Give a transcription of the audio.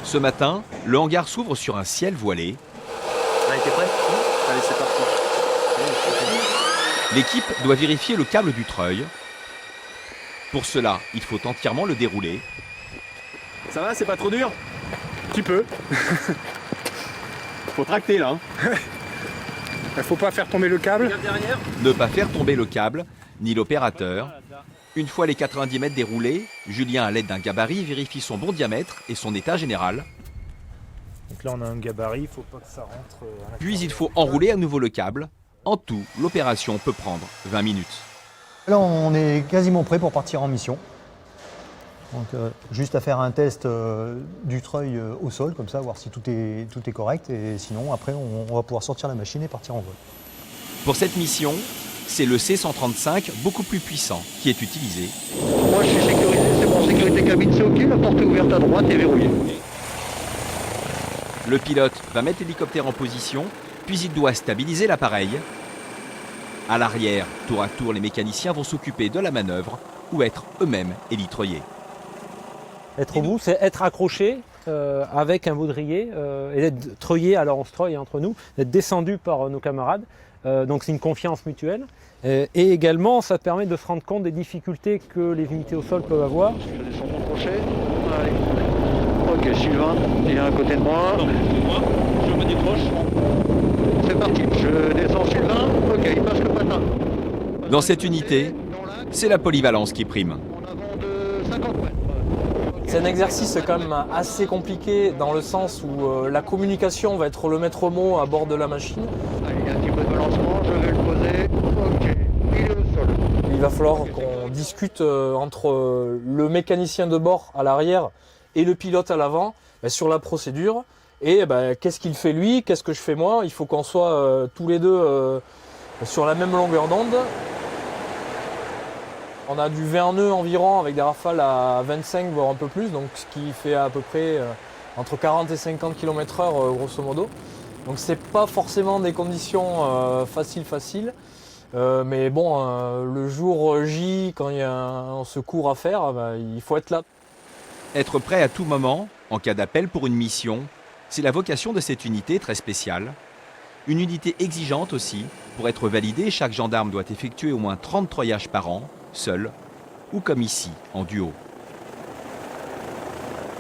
Ce matin, le hangar s'ouvre sur un ciel voilé. Allez, t'es prêt? Allez, c'est parti. L'équipe doit vérifier le câble du treuil. Pour cela, il faut entièrement le dérouler. Ça va, c'est pas trop dur? Un petit peu. Faut tracter là. Il faut pas faire tomber le câble. Ne pas faire tomber le câble, ni l'opérateur. Une fois les 90 mètres déroulés, Julien, à l'aide d'un gabarit, vérifie son bon diamètre et son état général. Donc là, on a un gabarit, il faut pas que ça rentre. Puis il faut enrouler à nouveau le câble. En tout, l'opération peut prendre 20 minutes. Là, on est quasiment prêt pour partir en mission. Donc, juste à faire un test du treuil au sol, comme ça, voir si tout est correct. Et sinon, après, on va pouvoir sortir la machine et partir en vol. Pour cette mission, c'est le C-135, beaucoup plus puissant, qui est utilisé. Moi je suis sécurisé, c'est bon, sécurité cabine, c'est ok, la porte est ouverte à droite et verrouillée. Le pilote va mettre l'hélicoptère en position, puis il doit stabiliser l'appareil. À l'arrière, tour à tour, les mécaniciens vont s'occuper de la manœuvre ou être eux-mêmes élitreillés. Être au bout, c'est être accroché avec un baudrier et d'être treuillé, alors on se treuille entre nous, d'être descendu par nos camarades. Donc c'est une confiance mutuelle. Et également, ça permet de se rendre compte des difficultés que les unités au sol peuvent avoir. Je descends mon crochet. Allez. Ok, Sylvain, il est à côté de moi. Je me décroche. C'est parti, je descends Sylvain. Ok, il passe le patin. Dans cette unité, c'est la polyvalence qui prime. En avant de 50 mètres. C'est un exercice quand même assez compliqué dans le sens où la communication va être le maître mot à bord de la machine. Allez, il y a un petit peu de balancement, je vais le poser. Ok, il est au sol. Il va falloir qu'on discute entre le mécanicien de bord à l'arrière et le pilote à l'avant sur la procédure. Et qu'est-ce qu'il fait lui, qu'est-ce que je fais moi? Il faut qu'on soit tous les deux sur la même longueur d'onde. On a du 20 nœuds environ avec des rafales à 25 voire un peu plus, donc ce qui fait à peu près entre 40 et 50 km/h grosso modo. Donc c'est pas forcément des conditions faciles. Mais bon, le jour J, quand il y a un secours à faire, il faut être là. Être prêt à tout moment, en cas d'appel pour une mission, c'est la vocation de cette unité très spéciale. Une unité exigeante aussi. Pour être validé, chaque gendarme doit effectuer au moins 30 treuillages par an, seul ou comme ici, en duo.